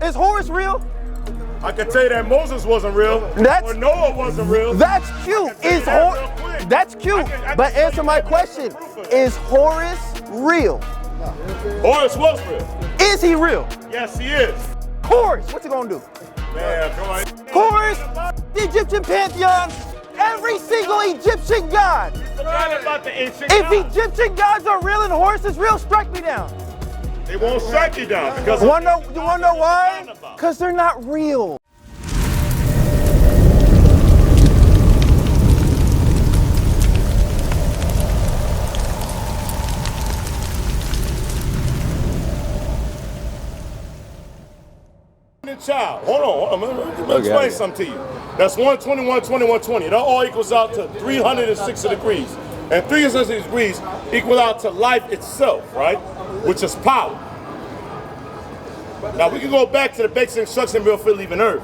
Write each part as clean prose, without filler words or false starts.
is Horus real? I can tell you that Moses wasn't real, or Noah wasn't real. That's cute. That's cute. But answer my question. Is Horus real? Horus was real. Is he real? Yes, he is. Horus, what's he gonna do? Man, come on. Horus, the Egyptian pantheon, every single Egyptian god. Forget about the ancient If gods. Egyptian gods are real and Horus is real, strike me down. They won't strike you down because You wanna know why? Because they're not real. Child, hold on. Let me explain something to you. That's 121, 21, 20. That all equals out to 360 degrees. And 360 degrees equals out to life itself, right? Which is power. Now we can go back to the basic instruction before leaving Earth.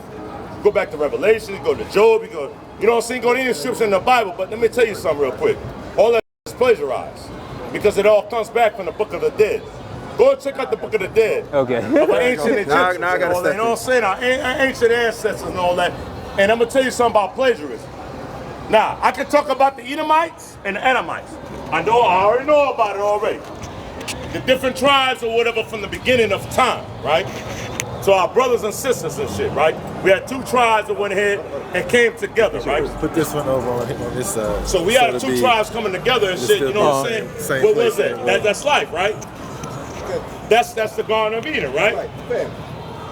Go back to Revelation, go to Job, you know what I'm saying? Go to any scripture in the Bible, but let me tell you something real quick. All that is plagiarized because it all comes back from the Book of the Dead. Go and check out the Book of the Dead. Okay. Of ancient Egyptians. Now I gotta step you know what I'm saying? Our ancient ancestors and all that. And I'm gonna tell you something about plagiarism. Now, I can talk about the Edomites and the Anamites. I already know about it already. The different tribes or whatever from the beginning of time, right? So our brothers and sisters and shit, right? We had two tribes that went ahead and came together, right? Put this one over on this side. So we had two tribes coming together and shit, you know what I'm saying? What was that? That's life, right? That's the Garden of Eden, right?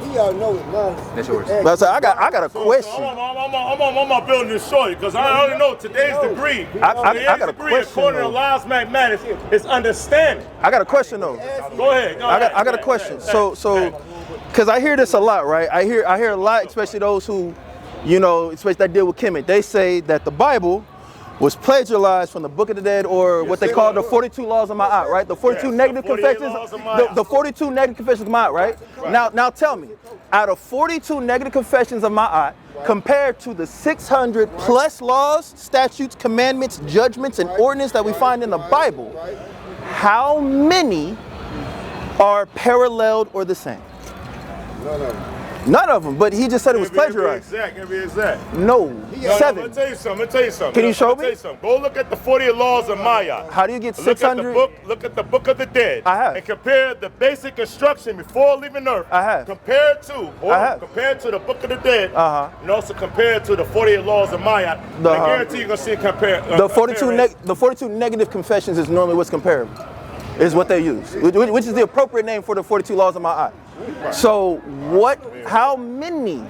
He already know it now. That's yours. But I got a question. I'm on building this short because I already know today's degree. I got a question. According to Lyle's mathematics, is understanding. I got a question though. Go ahead. I got a question. So, because I hear this a lot, right? I hear a lot, especially those who, especially that deal with Kemet. They say that the Bible was plagiarized from the Book of the Dead, or what they call the 42 laws of Ma'at, right? The 42 negative confessions, the 42 negative confessions of Ma'at, right? Now tell me, out of 42 negative confessions of Ma'at, compared to the 600 plus laws, statutes, commandments, judgments, and ordinances that we find in the Bible, how many are paralleled or the same? None of them, but he just said it was plagiarized. Be exact. No, 7. I'm gonna tell you something. Can you show me? Go look at the 48 laws of Maya. How do you get 600? Look at the Book of the Dead. I have. And compare the basic instruction before leaving Earth. I have. Compared to the Book of the Dead. And also compared to the 48 laws of Maya. I guarantee you're gonna see the 42 negative confessions is normally what's comparable. Is what they use, which is the appropriate name for the 42 laws of Ma'at. So how many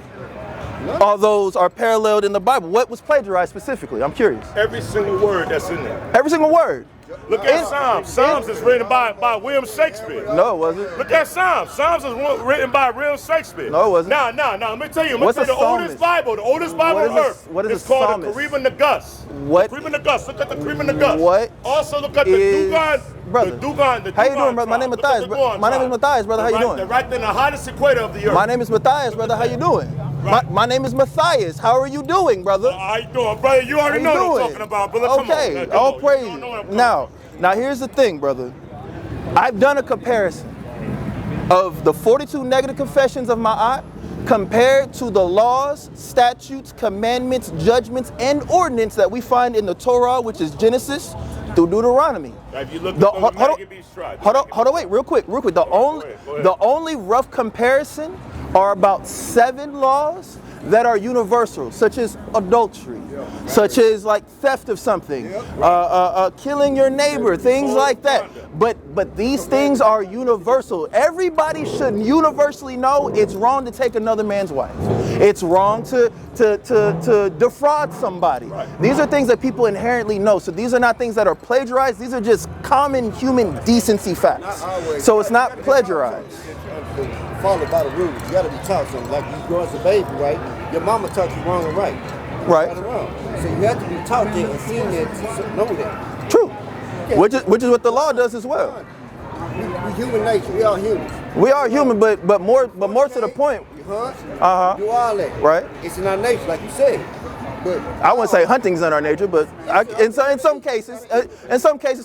of those are paralleled in the Bible? What was plagiarized specifically? I'm curious. Every single word that's in there. Every single word. Look at Psalms. Psalms is written by William Shakespeare. No, it wasn't. Look at Psalms. Psalms is written by William Shakespeare. No, it wasn't. No. Let me tell you. What's a the oldest Bible. The oldest Bible on earth. What is it's called the Karim Nagus. What? Karim Nagus. Look at the Karim Nagus. What? Also look at the Dugan. Brother. The Dugan. How you doing, brother? My name is Matthias. My name is Matthias, brother. How you doing? They're right in the hottest equator of the earth. My name is Matthias, brother. How you doing? My name is Matthias. How are you doing, brother? How you doing, brother? You already know what I'm talking about, brother. Okay, all praise. Now here's the thing, brother. I've done a comparison of the 42 negative confessions of Ma'at compared to the laws, statutes, commandments, judgments, and ordinance that we find in the Torah, which is Genesis through Deuteronomy. Have you looked at the Maccabees tribe? Hold on, wait, real quick. The only rough comparison are about 7 laws that are universal, such as adultery, such as like theft of something, killing your neighbor, things like that. But these things are universal. Everybody should universally know it's wrong to take another man's wife. It's wrong to defraud somebody. These are things that people inherently know. So these are not things that are plagiarized. These are just common human decency facts. So it's not plagiarized. Follow by the rules. You gotta be taught something. Like you grow as a baby, right? Your mama taught you wrong and right. Right. and wrong. So you have to be taught that and seen that to know that. True. Which is what the law does as well. We human nature. We all humans. We are human, but more to the point. You hunt. You do all that. Right. It's in our nature, like you said. But I wouldn't say hunting's in our nature, but in some cases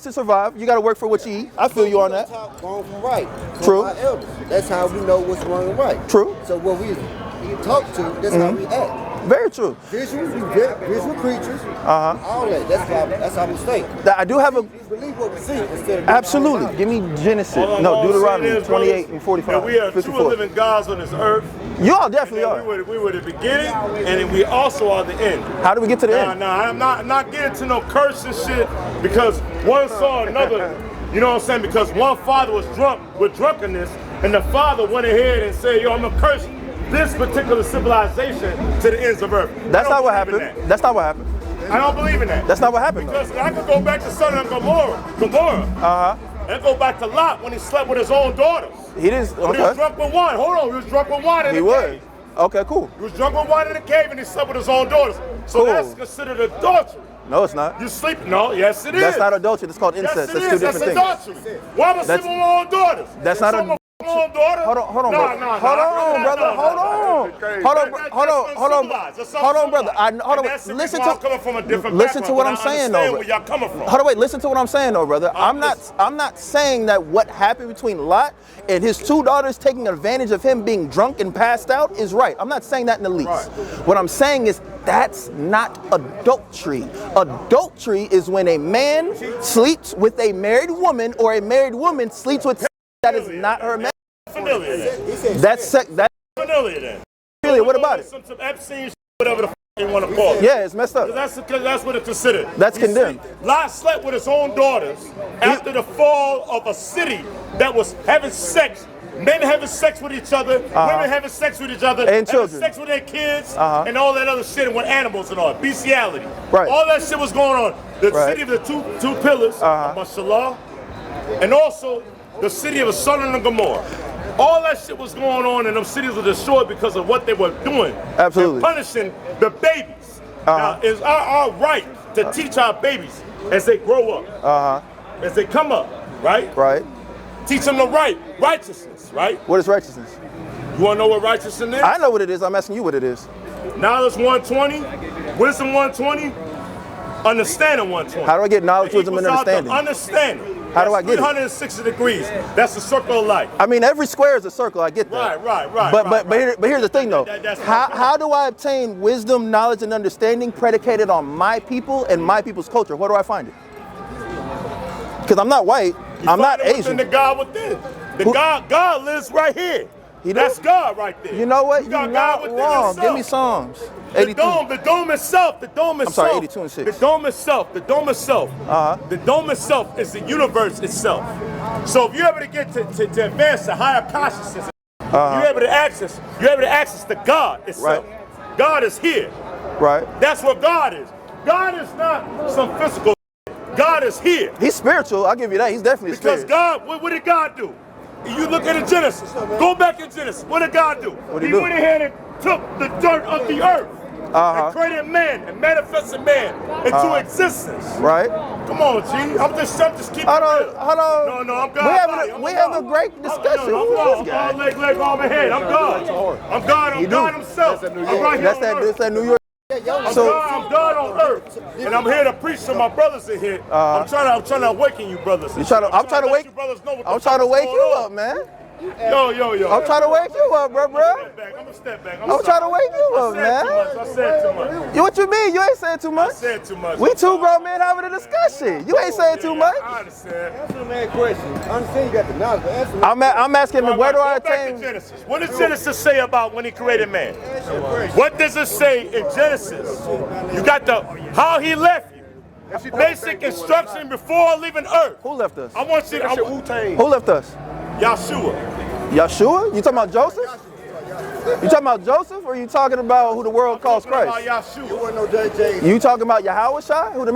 to survive, you got to work for what you eat. I feel you on that. Wrong from right. True. Our elders. That's how we know what's wrong and right. True. So what we talk to, that's how we act. Very true. Visual creatures. All that. That's our mistake. I do have a. We believe what we see instead of Absolutely. Give me Genesis. No, Deuteronomy 28 and 45. That we are 54. true living gods on this earth. You all definitely are. We were the beginning, and we also are the end. How do we get to the end? No, I'm not getting to no cursing shit because one saw another. You know what I'm saying? Because one father was drunk with drunkenness, and the father went ahead and said, "Yo, I'm gonna curse this particular civilization to the ends of earth." That's not what happened. That's not what happened. I don't believe in that. That's not what happened. Because I could go back to Sodom and Gomorrah. And go back to Lot when he slept with his own daughters. He didn't. When he was drunk with wine. Hold on, he was drunk with wine in the cave. Okay, cool. He was drunk with wine in the cave and he slept with his own daughters. So that's considered adultery. No, it's not. You sleep? No, yes it is. That's not adultery. That's called incest. That's two different things. That's adultery. Why am I sleeping with my own daughters? That's not a. Hold on, brother. Hold on, brother. Listen to what I'm saying, though. Hold on, wait. Listen to what I'm saying, though, brother. I'm not saying that what happened between Lot and his two daughters taking advantage of him being drunk and passed out is right. I'm not saying that in the least. What I'm saying is that's not adultery. Adultery is when a man sleeps with a married woman or a married woman sleeps with that is not her man. That's familiar then. Familiar. What about it? Some Epstein, whatever the you want to call it. Yeah, it's messed up. That's what it's considered. That's condemned. Lot slept with his own daughters after the fall of a city that was having sex. Men having sex with each other, women having sex with each other, and children, sex with their kids, and all that other shit, and with animals and all, bestiality. Right. All that shit was going on. The city of the two pillars, Mashallah, and also the city of Sodom and Gomorrah. All that shit was going on, and them cities were destroyed because of what they were doing. Absolutely. And punishing the babies. Now, it's our right to teach our babies as they grow up, as they come up, right? Right. Teach them the righteousness, right? What is righteousness? You want to know what righteousness is? I know what it is. I'm asking you what it is. Knowledge 120, wisdom 120, understanding 120. How do I get knowledge, wisdom, and understanding? Understanding. How do I get it? 360 degrees. That's the circle of life. I mean, every square is a circle. I get that. Right. But here's the thing, though. How do I obtain wisdom, knowledge, and understanding predicated on my people and my people's culture? Where do I find it? Because I'm not white. I'm not Asian. The God within. God lives right here. That's God right there. You know what? You're not wrong. Give me Psalms. 82. The dome itself. I'm sorry, 82 and 6. The dome itself. The dome itself is the universe itself. So if you're able to get to advance to higher consciousness, you're able to access the God itself. Right. God is here. Right. That's what God is. God is not some physical. God is here. He's spiritual. I'll give you that. He's definitely because spiritual. God. What did God do? You look at Genesis. Go back in Genesis. What did God do? He went ahead and took the dirt of the earth and created man and manifested man into existence. Right. Come on, G. I'm just keeping it real. Hold on. No, I'm God. We have a great discussion. I'm God. Leg on my head. I'm God. I'm God himself. I'm right here on earth. That's that New York. I'm God on earth, and I'm here to preach to my brothers in here. I'm trying to awaken you brothers. I'm trying to wake you up, man. Yo. I'm trying to wake you up, bro. I'm gonna step back. I'm trying to wake you up, man. I said too much. What you mean? You ain't saying too much. I said too much. We two grown men having a discussion. You ain't saying too much. I understand. Answer the man question. I understand you got the knowledge, but answer I'm asking him, where do I attain? Genesis. What does Genesis say about when he created man? What does it say in Genesis? You got how he left you. Basic instruction before leaving earth. Who left us? I want you to. Who left us? Yeshua, You talking about Joseph? You talking about Joseph, or you talking about who the world calls Christ? You talking about Yahushua, who the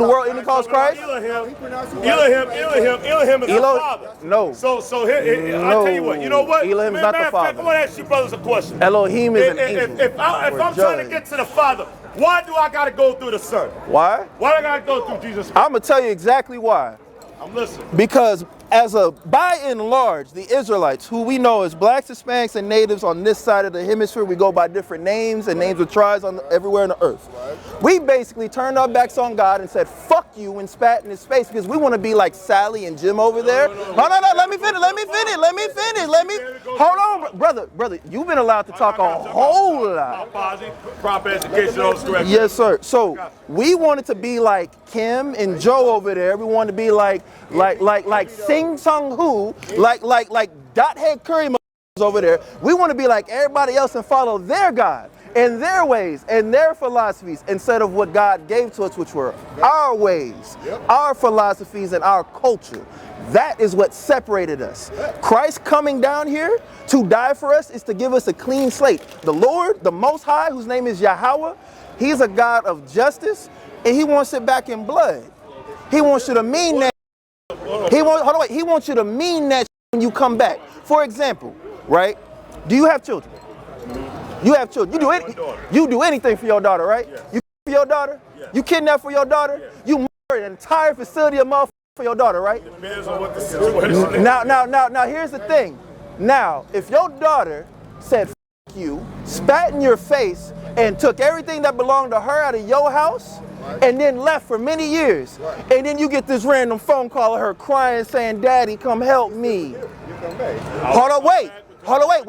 world only calls Christ? Elohim is the Father. No. So here, I'll tell you what. You know what? Elohim is not the Father. I want to ask you brothers a question. Elohim is an angel. If I'm trying to get to the Father, why do I got to go through the Son? Why? Why do I got to go through Jesus Christ? I'm gonna tell you exactly why. I'm listening. Because by and large, the Israelites, who we know as blacks, Hispanics, and natives on this side of the hemisphere, we go by different names and names of tribes everywhere in the earth. We basically turned our backs on God and said, fuck you, and spat in his face because we want to be like Sally and Jim over there. No, let me finish. Hold on, brother, you've been allowed to talk a whole lot. Proper education, all correct. Yes, sir. So we wanted to be like Kim and Joe over there. We wanted to be like Sing Sung Hu, like Dot Head Curry over there. We want to be like everybody else and follow their God and their ways and their philosophies instead of what God gave to us, which were our ways, our philosophies, and our culture. That is what separated us. Christ coming down here to die for us is to give us a clean slate. The Lord, the Most High, whose name is Yahweh, he's a God of justice, and he wants it back in blood. He wants you to mean that. He wants you to mean that when you come back. For example, right? Do you have children? You have children. You do anything for your daughter, right? Yes. You for your daughter? Yes. You kidnap for your daughter? Yes. You marry an entire facility of motherfuckers for your daughter, right? Depends on what the situation is. Now, here's the thing. Now, if your daughter said F you, spat in your face, and took everything that belonged to her out of your house, and then left for many years, and then you get this random phone call of her crying, saying, "Daddy, come help me." Hold on, wait.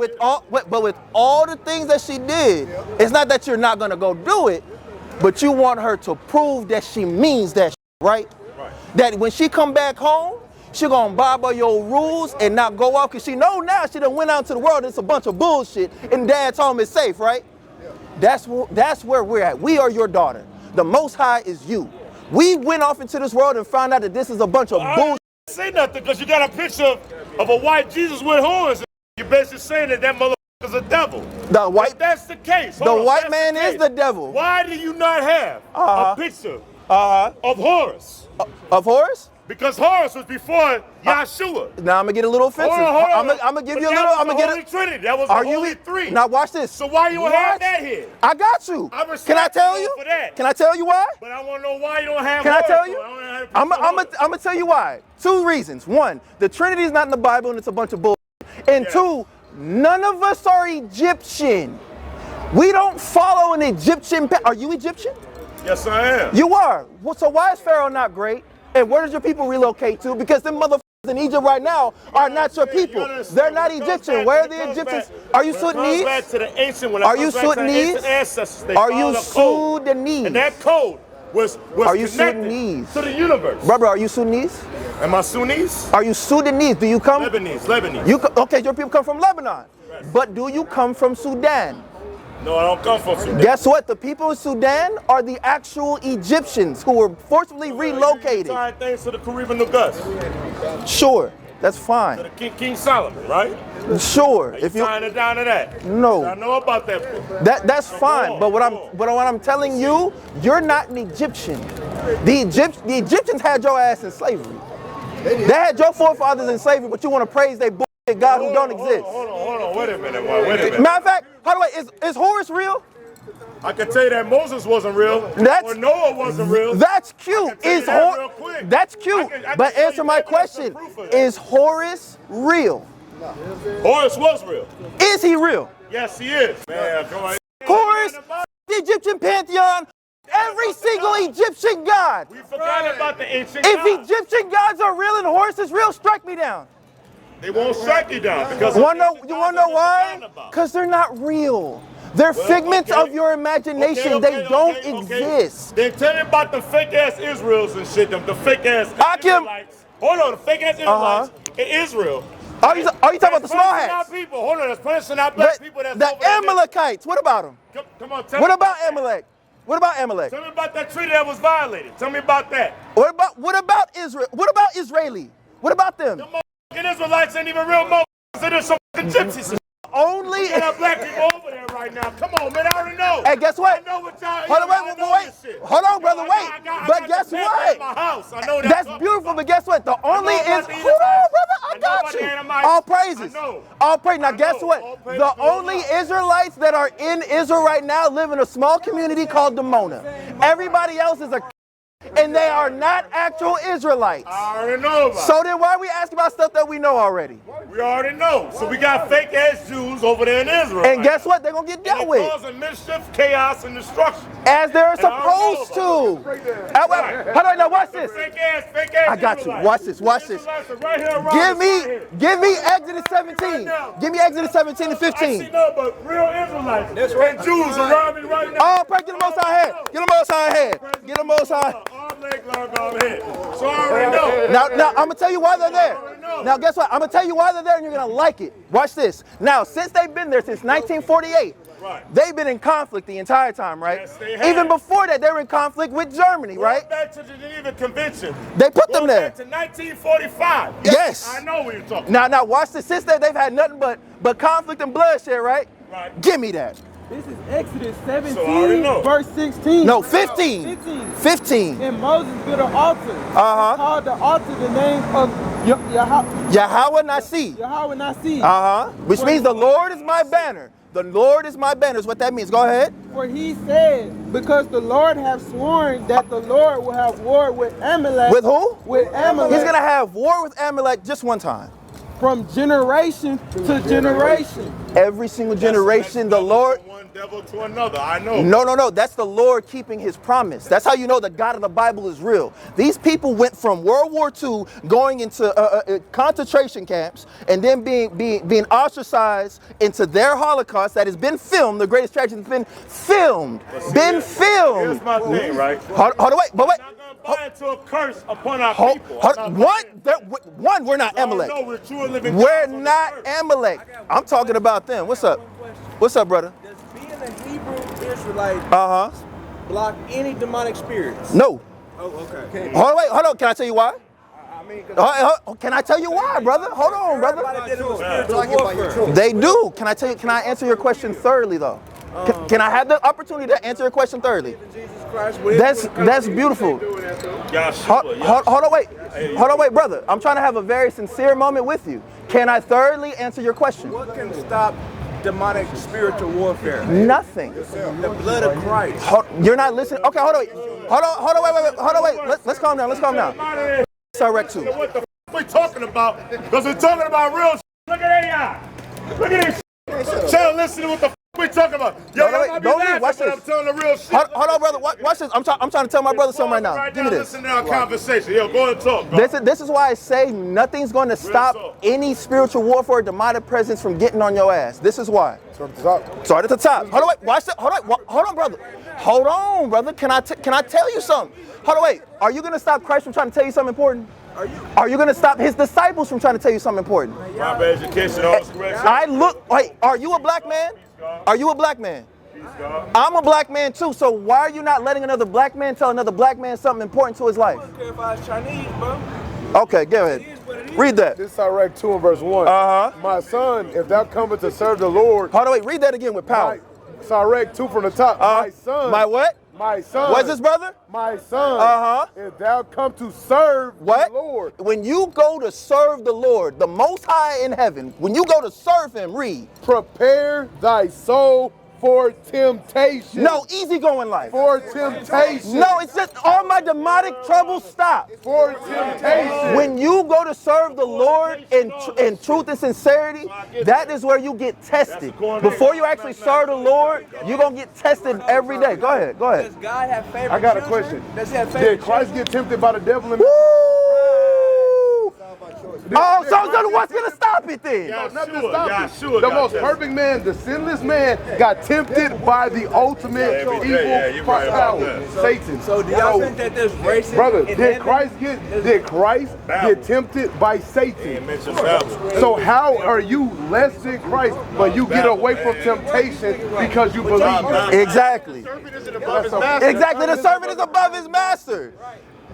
With all the things that she did, it's not that you're not gonna go do it, but you want her to prove that she means that, right? That when she come back home, she gonna abide by your rules and not go off, because she know now she done went out into the world, it's a bunch of bullshit, and dad's home is safe, right? That's where we're at. We are your daughter. The Most High is you. We went off into this world and found out that this is a bunch of bullshit. I say nothing because you got a picture of a white Jesus with horns. You're basically saying that motherfucker's a devil. If that's the case. The white man is the devil. Why do you not have a picture of Horus? Of Horus? Because Horus was before Yahshua. Now I'm gonna get a little offensive. I'm gonna give you a little. I'm gonna get a Trinity. That was the Holy Three. Now watch this. So why you don't have that here? I got you. Can I tell you? For that. Can I tell you why? But I want to know why you don't have. Can I tell you? I'm gonna tell you why. Two reasons. One, the Trinity is not in the Bible and it's a bunch of bullshit. And two, none of us are Egyptian. We don't follow an Egyptian. Are you Egyptian? Yes, I am. You are. Well, so why is Pharaoh not great? And where does your people relocate to? Because them motherfuckers in Egypt right now are not your people. They're not Egyptian. Where are the Egyptians? Are you Sudanese? Are you Sudanese? Are you Sudanese? And that code was are you Sudanese? To the universe. Brother, are you Sudanese? Am I Sudanese? Are you Sudanese? Do you come? Lebanese. Okay, your people come from Lebanon. Right. But do you come from Sudan? No, I don't come from Sudan. Guess what? The people of Sudan are the actual Egyptians who were forcibly relocated. You tying things to the Caribbean Gus. Sure, that's fine. To the King Solomon, right? Sure. If you tying it down to that. No. I know about that. That's fine. But what I'm telling you, you're not an Egyptian. The Egyptians had your ass in slavery. They had your forefathers in slavery, but you want to praise their bullshit God who don't exist. Hold on. Wait a minute. Matter of fact, by the way, is Horus real? I can tell you that Moses wasn't real, or Noah wasn't real. That's cute. That's cute. But answer my question. Is Horus real? No. Horus was real. Is he real? Yes, he is. Man, come on. Horus, the Egyptian pantheon, every single Egyptian god. We forgot about the ancient gods. If Egyptian gods are real and Horus is real, strike me down. They won't strike you down because you want to know why? Because they're not real. They're figments of your imagination. They don't exist. Then tell me about the fake ass Israels and shit. The fake ass Israelites. Hold on, the fake ass Israelites in Israel. Are you talking about the small hats? People. Hold on, that's punishing our black people. That's the Amalekites. What about them? Come on, what about Amalek? What about Amalek? Tell me about that treaty that was violated. Tell me about that. What about Israel? What about Israeli? What about them? The Israelites ain't even real motherfuckers. They're some gypsies. Only got black people over there right now. Come on, man. I already know. Hey, guess what? I know what y'all. Hold on, brother. Wait. But guess what? My house. I know that's beautiful. But guess what? The only is. Hold on, brother. I got you. All praises. All praise. Now, guess what? The only Israelites that are in Israel right now live in a small community called Dimona. Everybody else is a And they are not actual Israelites. I already know about it. So then why are we asking about stuff that we know already? We already know. So we got fake ass Jews over there in Israel. And guess what? They're going to get dealt with. Causing mischief, chaos, and destruction. As they're supposed to. Hold on, now watch this. Fake ass I got you. Israelites. Watch this. Watch this. Right here, Give me Exodus 17. Give me Exodus 17 and 15. I see nothing but real Israelites. That's right. And Jews around me right now. Oh, pray, get the Most High head. Get the Most High head. Get the Most High. So I already know. Now, I'm going to tell you why they're there. Now, guess what? I'm going to tell you why they're there and you're going to like it. Watch this. Now, since they've been there since 1948, they've been in conflict the entire time, right? Yes, they have. Even before that, they were in conflict with Germany, right? Back to the Geneva Convention. They put them there. Back to 1945. Yes. I know what you're talking about. Now, watch this. Since then, they've had nothing but conflict and bloodshed, right? Right. Give me that. This is Exodus So I already 17, know. verse 16. No, 15. 15. And Moses built an altar. Uh-huh. He called the altar the name of Yahweh Nasi. Yahweh Nasi. Which means the Lord is my banner. The Lord is my banner is what that means. Go ahead. For he said, because the Lord hath sworn that the Lord will have war with Amalek. With who? With Amalek. He's going to have war with Amalek just one time. From generation to generation. Every single generation, the Lord. One devil to another. I know. No. That's the Lord keeping his promise. That's how you know the God of the Bible is real. These people went from World War II going into concentration camps and then being ostracized into their Holocaust that has been filmed. The greatest tragedy has been filmed. Here's my thing, right? Hold on, wait. Buy into a curse upon our people. One, we're not Amalek. No, We're not Amalek. I'm talking about them. What's up? What's up, brother? Does being a Hebrew Israelite block any demonic spirits? No. Oh, okay. Hold on. Can I tell you why? Can I tell you why, brother? Hold on, brother. They do. Can I answer your question thoroughly, though? Can I have the opportunity to answer your question thoroughly? That's beautiful. Hold on, wait, brother. I'm trying to have a very sincere moment with you. Can I thoroughly answer your question? What can stop demonic spiritual warfare? Nothing. The blood of Christ. You're not listening. Okay, hold on, wait. Let's calm down. Direct to. What the f we talking about? Because we're talking about real shit. Look at AI. Look at this. Tell listen to what the f we talking about. Yo, don't leave. Watch this. I'm telling the real shit. Hold on, brother. Watch this. I'm trying to tell my brother something right now. Give me this. Listen to our conversation. Yo, go and talk. This is why I say nothing's going to stop any spiritual warfare or demonic presence from getting on your ass. This is why. Start at the top. Hold on, wait. Watch it. Hold on, brother. Hold on, brother. Can I tell you something? Hold on, wait. Are you going to stop Christ from trying to tell you something important? Are you going to stop his disciples from trying to tell you something important? Proper education, all correction. Wait, are you a black man? Are you a black man? I'm a black man too, so why are you not letting another black man tell another black man something important to his life? I don't care if I was Chinese, bro. Okay, go ahead. Read that. This is Sirach 2 and verse 1. My son, if thou comest to serve the Lord. Hold on, wait, read that again with power. Sirach 2 from the top. My son. My what? My son. What's this, brother? My son. If thou come to serve the Lord. When you go to serve the Lord, the Most High in heaven, when you go to serve him, read. Prepare thy soul for temptation. No, easygoing life. For temptation. No, it's just all my demonic troubles stop. For temptation. When you go to serve the Lord in truth and sincerity, that is where you get tested. Before you actually serve the Lord, you're going to get tested every day. Go ahead. Does God have favorite I got a children? question. Does he have favorite Did Christ get tempted by the devil? Woo! Oh, so what's going to stop it then? Nothing to stop it. The most perfect man, the sinless man, got tempted by the ultimate evil power, Satan. So do y'all think that there's racism? Brother, in did Christ get tempted by Satan? So how are you less than Christ, but you get away from temptation because you believe? Exactly. Exactly. The servant is above his master.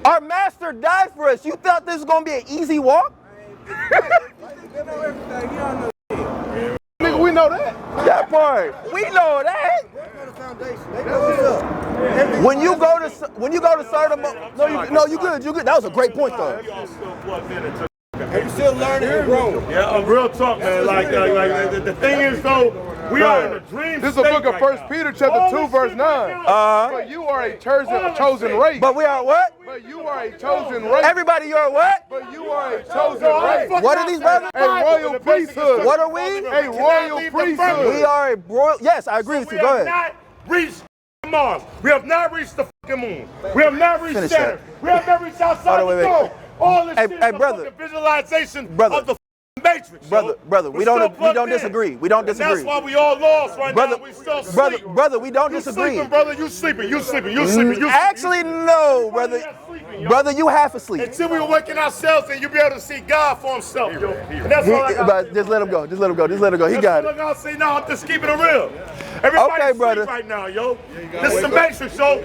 Our master died for us. You thought this was going to be an easy walk? Nigga, we know that. That part. We know that. When you go to serve the you good. That was a great point though. And you still learning and growing. Yeah, real talk, man. Like the thing is though, We are in a dream This is the book of state 1 right Peter now. chapter All 2 this verse shit 9. right now. But you are a chosen race. But we are what? But you are a chosen race. Everybody, you're what? But you are a chosen race. What are these brothers? A royal priesthood. What are we? A royal priesthood. We are a royal. Yes, I agree with you. Go We have ahead. not reached Mars. We have not reached the fucking moon. We have not reached Finish Saturn. that. We have not reached outside Hold on, the wait, wait. dome. All this shit is Hey, the brother. fucking visualization Brother. of the matrix. Brother, we don't disagree. We don't disagree. That's why we all lost right Brother, now. We still brother, sleep. brother, we don't You disagree. sleeping, brother. You sleeping. You sleeping. You sleeping. You sleeping. Actually, no, brother. Brother, you half asleep. Until we awaken ourselves and you be able to see God for himself, yo. And that's all I got. But just let him go. Just let him go. Just let him go. He got That's it. all I gotta say now. I'm just keeping it real. Everybody Okay, sleep brother. right now, yo. This is the Matrix, yo.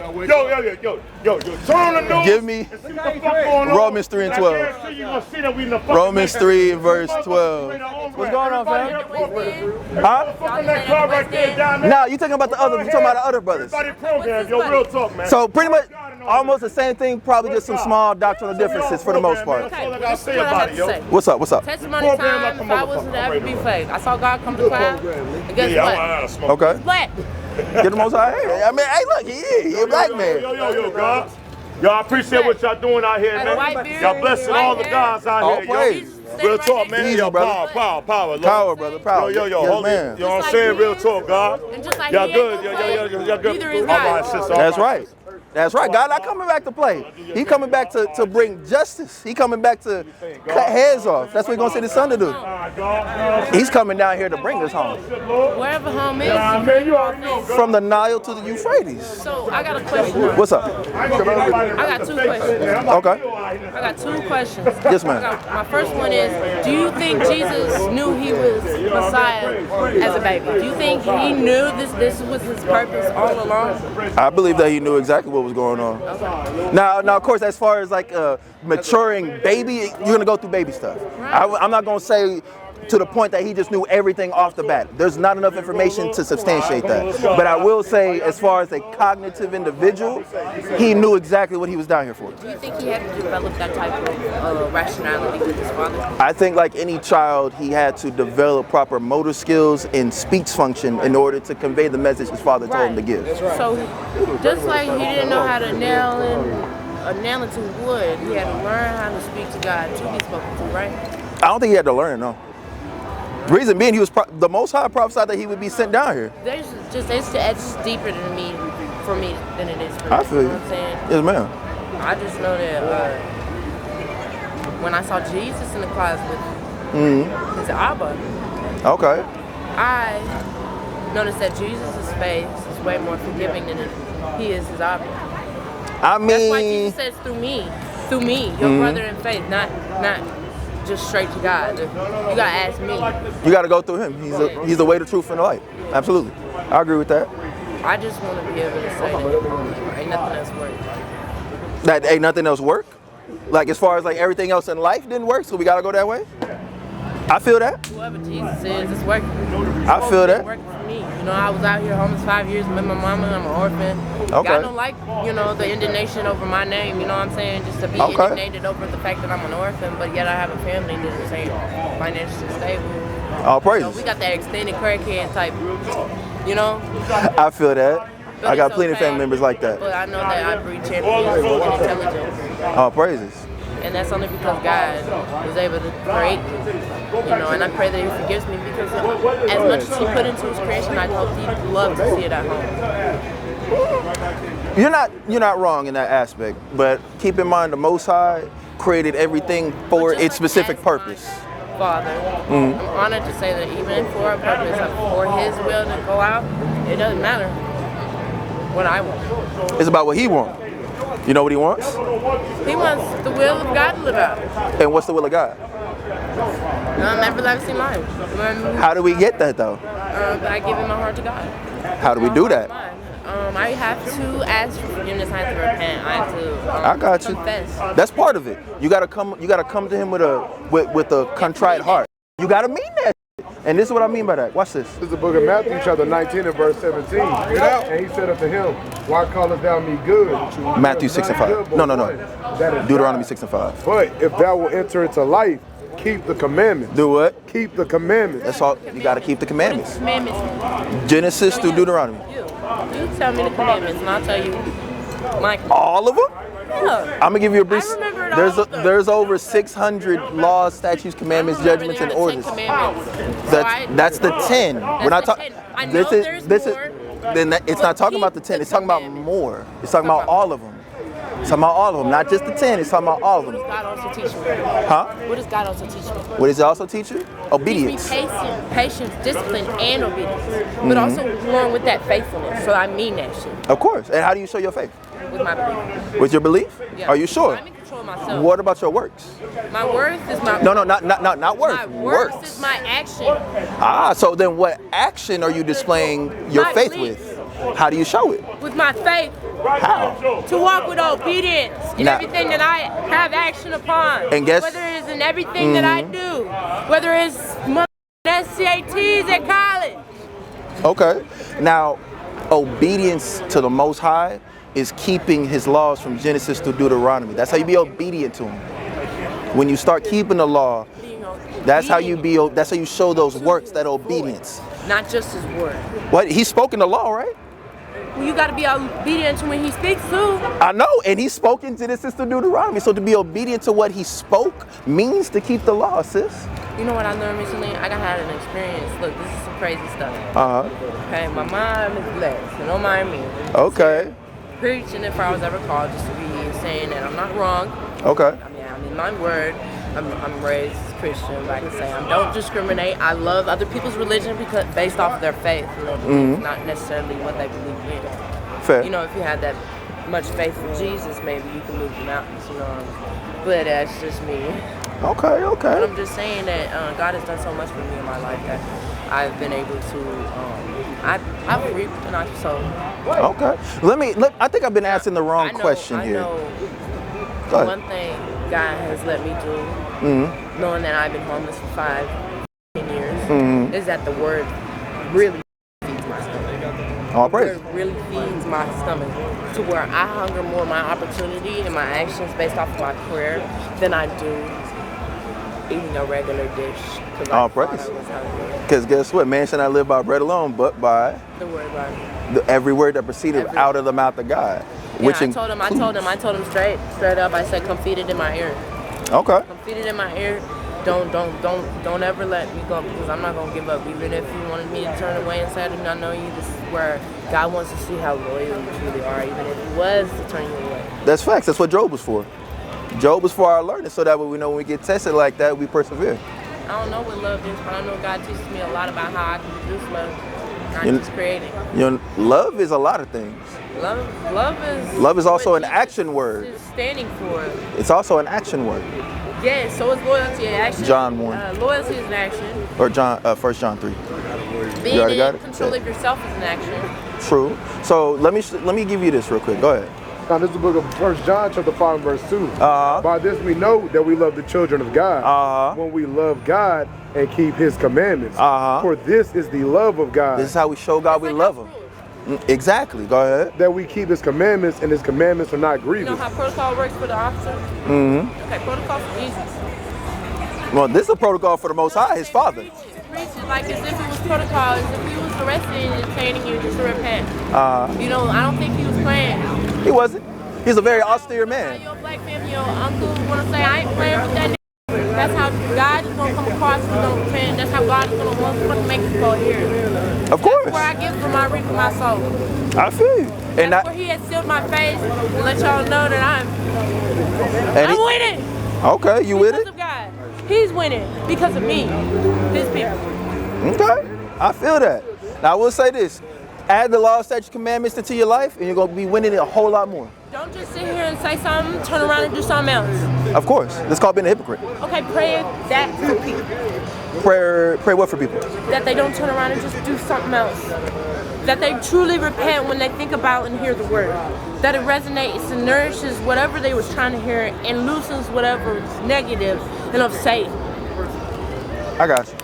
Yo. Turn on the news. Give me and see what the fuck going on. Romans 3 and 12. I guarantee you gonna see that we in the fucking Romans Matrix. 3 and verse 12. What's going on, fam? Huh? Fucking that club right there down there. Nah, you talking about the other? You talking about the other brothers? Everybody program, yo. Real talk, man. So pretty much almost the same thing. Probably just some small doctrinal differences for the most part. That's all I gotta say about it, yo. What's up? What's up? Testimony time, if I was to ever be fake. I saw God come to cloud. And guess Yeah, I what? gotta smoke. Okay. Black. Get the most high. I mean, hey, look, he is. He a black man. Yo, God. Y'all, I appreciate what y'all doing out here, man. White beard, Y'all blessing white all the hair. guys out All here, yo. praise. Real talk, man. Easy, Yo, brother. power, Lord. Power, brother. Power. Yo, Yes, hold man. it. You know what I'm saying? Real talk, God. And just like Y'all he good. ain't no Y'all good. Neither is All God. right, sis. all That's right. right. That's right. God not coming back to play. He coming back to bring justice. He coming back to cut heads off. That's what we're gonna see the son to do. He's coming down here to bring us home. Wherever home is. Man, you already know, God. From the Nile to the Euphrates. So I got a question. What's up? I got two questions. Okay. I got two questions. Yes, ma'am. My first one is, do you think Jesus knew he was Messiah as a baby? Do you think he knew this was his purpose all along? I believe that he knew exactly what was going on. Now, of course, as far as like maturing baby, you're gonna go through baby stuff. I'm not gonna say to the point that he just knew everything off the bat. There's not enough information to substantiate that. But I will say, as far as a cognitive individual, he knew exactly what he was down here for. Do you think he had to develop that type of rationality with his father? I think like any child, he had to develop proper motor skills and speech function in order to convey the message his father told him to give. So just like he didn't know how to nail into wood, he had to learn how to speak to God to be spoken to, right? I don't think he had to learn it, no. Reason being, he was the Most High prophesied that he would be sent down here. It's deeper than me, for me, than it is for you. I feel You you. know what I'm saying? Yes, ma'am. I just know that when I saw Jesus in the closet with his Abba, Okay. I noticed that Jesus' face is way more forgiving than he is his Abba. I That's why mean, Jesus says through me, your brother in faith, not just straight to God. You gotta ask me. you got to go through him. He's the way, the truth, and the light. Absolutely. I agree with that. I just want to be able to say that ain't nothing else work. That ain't nothing else work. Like as far as like everything else in life didn't work, so we got to go that way. I feel that. Whoever Jesus is, it's working. I feel that. It's working for me. You know, I was out here homeless 5 years with my mama. I'm an orphan. Okay. I don't like, the indignation over my name. You know what I'm saying? Just to be Okay. indignated over the fact that I'm an orphan, but yet I have a family that ain't financially stable. All So we praises. got that extended crackhead type. I feel that. But I got it's plenty of okay. family members like that. But I know that I breed champions and intelligence. All praises. And that's only because God was able to create me. And I pray that he forgives me because as much as he put into his creation, I hope he'd love to see it at home. You're not wrong in that aspect, but keep in mind the Most High created everything for But just its like specific as purpose. my Father, I'm honored to say that even for a purpose, for his will to go out, it doesn't matter what I want. It's about what he wants. You know what he wants? He wants the will of God to live out. And what's the will of God? Everlasting life. How do we get that though? By giving my heart to God. How do we do that? I have to ask for forgiveness. I have to repent. I have to I got you. confess. That's part of it. You gotta come to him with a contrite heart. You gotta mean that. And this is what I mean by that. Watch this. This is the book of Matthew, chapter 19 and verse 17. And he said unto him, why callest thou me good? Matthew 6 and 5. No. That is Deuteronomy 6 and 5. But if thou wilt enter into life, keep the commandments. Do what? Keep the commandments. That's all. You got to keep the commandments. Commandments. Genesis through Deuteronomy. You tell me the commandments, and I'll tell you my. All of them? Yeah. I'm gonna give you a brief. I remember it all. There's over 600 laws, statutes, commandments, judgments, and orders. That's the 10. We're not talking. This is. Then it's not talking about the 10. It's talking about more. It's talking about all of them. It's talking about all of them, not just the 10. It's talking about all of them. What does God also teach me? Huh? What does God also teach me? What does it also teach you? Obedience. Teach me patience, discipline, and obedience. But also along with that faithfulness. So I mean that shit. Of course. And how do you show your faith? With my belief. With your belief? Yeah. Are you sure? I'm in control of myself. What about your works? My worth is my. No, not worth. My worth is my action. Ah, so then what action are you displaying your My faith belief. with? How do you show it? With my faith. How? To walk with obedience in Now- everything that I have action upon. And guess- whether it's in everything that I do, whether it's SCATs at college. Okay. Now, obedience to the Most High is keeping His laws from Genesis to Deuteronomy. That's how you be obedient to Him. When you start keeping the law, that's how you be. That's how you show those works, that obedience. Not just His word. What? He's spoken the law, right? Well, you got to be obedient to when He speaks too. I know, and He spoke in Genesis to Deuteronomy. So to be obedient to what He spoke means to keep the law, sis. You know what I learned recently? I had an experience. Look, this is some crazy stuff. Okay, my mom is blessed, so don't mind me. Okay. Preaching if I was ever called, just to be saying that I'm not wrong. Okay. I mean, I'm in my word. I'm raised Christian, like I say. I don't discriminate. I love other people's religion because based off of their faith, you know, not necessarily what they believe in. Fair. You know, if you had that much faith in Jesus, maybe you can move the mountains, you know. But that's just me. Okay. But I'm just saying that God has done so much for me in my life that I've been able to, I've reaped and I've sown. Okay. I think I've been asking the wrong question here. I know Go ahead. one thing God has let me do, knowing that I've been homeless for 5 years, is that the word really feeds my stomach. All praise. The word really feeds my stomach to where I hunger more my opportunity and my actions based off of my prayer than I do eating a regular dish. All praise. Because guess what? Man shall not live by bread alone, but by The word right. every word that proceeded out of the mouth of God. Yeah, I told him straight up. I said, come feed it in my ear. Okay. Come feed it in my ear. Don't ever let me go because I'm not gonna give up. Even if you wanted me to turn away and say I do not know you, this is where God wants to see how loyal you truly are, even if He was to turn you away. That's facts. That's what Job was for. Job was for our learning, so that way we know when we get tested like that, we persevere. I don't know what love is, but I know God teaches me a lot about how I can produce love, not just creating. You know, love is a lot of things. Love is also what an Jesus action word. is standing for. It's also an action word. Yes, so is loyalty an action. John 1. Loyalty is an action. Or 1 John 3. Being You already got in it? control of yourself is an action. True. So let me give you this real quick. Go ahead. Now this is the book of 1 John chapter 5 verse 2. By this we know that we love the children of God. When we love God and keep His commandments. For this is the love of God. This is how we show God we love Him. Exactly. Go ahead. That we keep His commandments, and His commandments are not grievous. You know how protocol works for the officer? Okay, protocol for Jesus. Well, this is a protocol for the Most High, His Father. Preach it like as if it was protocol, as if He was arresting and detaining you just to repent. You know, I don't think He was playing. He wasn't. He's a very austere man. Your black family, your uncle want to say, I ain't playing with that. That's how God is going to come across and don't repent. That's how God is going to motherfucking make you go here. Of course. That's where I get from, I reap from my soul. I feel you. And that's where He has sealed my face and let y'all know that I'm winning. Okay, you with it? Because of God. He's winning because of me, His people. Okay, I feel that. Now I will say this. Add the law, statutes, commandments into your life, and you're going to be winning it a whole lot more. Don't just sit here and say something, turn around and do something else. Of course. That's called being a hypocrite. Okay, pray that for people. Pray what for people? That they don't turn around and just do something else. That they truly repent when they think about and hear the word. That it resonates and nourishes whatever they was trying to hear and loosens whatever is negative and of Satan. I got you.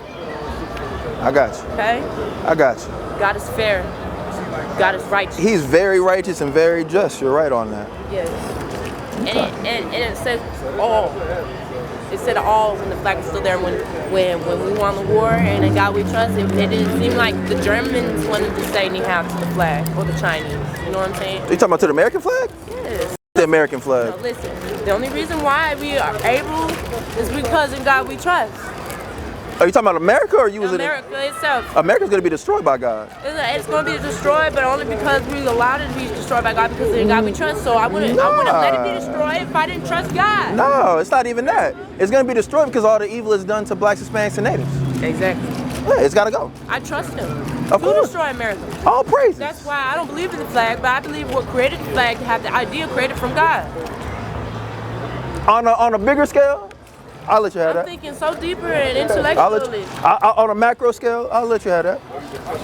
Okay? I got you. God is fair. God is righteous. He's very righteous and very just. You're right on that. Yes. And it says all. It said all when the flag was still there. When we won the war and in God we trust, it didn't seem like the Germans wanted to say "ni hao" to the flag or the Chinese. You know what I'm saying? You talking about to the American flag? Yes. The American flag. No, listen, the only reason why we are able is because in God we trust. Are you talking about America or you was America itself. America's gonna be destroyed by God. It's going to be destroyed, but only because we allowed it to be destroyed by God because in God we trust. So I wouldn't let it be destroyed if I didn't trust God. No, it's not even that. It's gonna be destroyed because all the evil is done to blacks, Hispanics, and natives. Exactly. Yeah, it's gotta go. I trust Him Of to course. destroy America. All praises. That's why I don't believe in the flag, but I believe what created the flag to have the idea created from God. On a bigger scale, I'll let you have I'm that. thinking so deeper and I'll let intellectually. you, on a macro scale, I'll let you have that.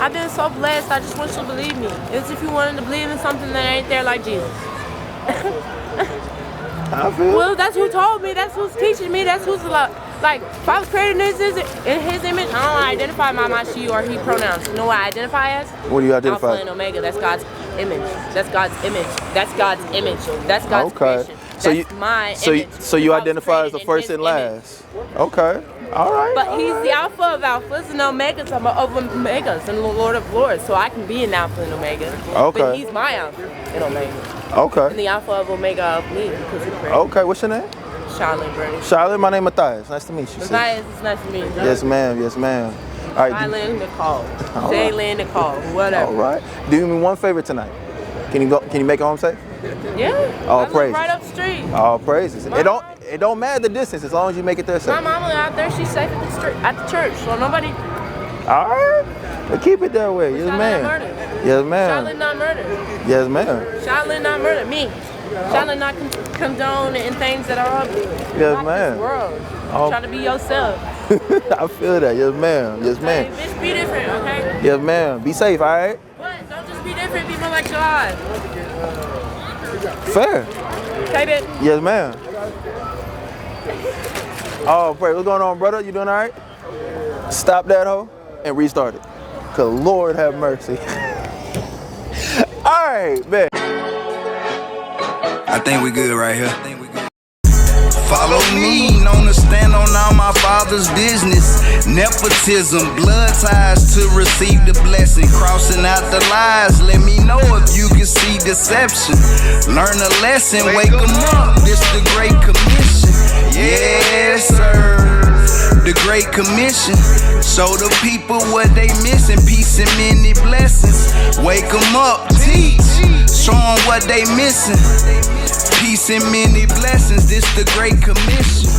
I've been so blessed. I just want you to believe me. It's if you wanted to believe in something that ain't there like Jesus. I feel. Well, that's who told me. That's who's teaching me. That's who's like. If I was created in His image, I don't identify my she or he pronouns. You know what I identify as? What do you identify? Alpha and Omega. That's God's image. That's God's image. That's God's image. That's God's creation. So that's my so image. so you I was identify as the created in first His and last. Okay. All right. But He's the Alpha of Alphas and Omegas of Omegas and the Lord of Lords. So I can be an Alpha and Omega. Okay. But He's my Alpha and Omega. And Okay. the Alpha of Omega of me because He created. Okay. What's your name? Charlotte Brady. Charlotte. My name is Matthias. Nice to meet you. sis. Matthias, it's nice to meet you. Yes, ma'am. Yes, ma'am. All right. Shaylin Nicole. All Shaylin Nicole. Whatever. All right. Do me one favor tonight. Can you go? Can you make it home safe? Yeah. All I live praises. right up the street. All praises. My It don't matter the distance as long as you make it there My safe. mama out there, she's safe at the street, at the church. So nobody. All right. Well, keep it that way. Yes, Charlotte not ma'am. murdered. Yes, ma'am. Charlotte not murdered. Yes, ma'am. Charlotte not murdered. Me. Charlotte not condone in things that are ugly. Yes, Not ma'am. This world. Oh. Try to be yourself. I feel that. Yes, ma'am. Yes, Hey, ma'am. bitch, be different, okay? Yes, ma'am. Be safe, all right? What? Don't just be different. Be more like God. Fair. Okay, bitch. Yes, ma'am. Oh, pray. What's going on, brother? You doing all right? Stop that hoe and restart it. Cause Lord have mercy. All right, man. I think we good right here. Follow me, known to stand on all my father's business. Nepotism, blood ties to receive the blessing. Crossing out the lies, let me know if you can see deception. Learn a lesson, wake 'em up, this the Great Commission. Yes, sir. The Great Commission. Show the people what they missing. Peace and many blessings. Wake 'em up, teach. Show 'em what they missing. Peace and many blessings. This the Great Commission.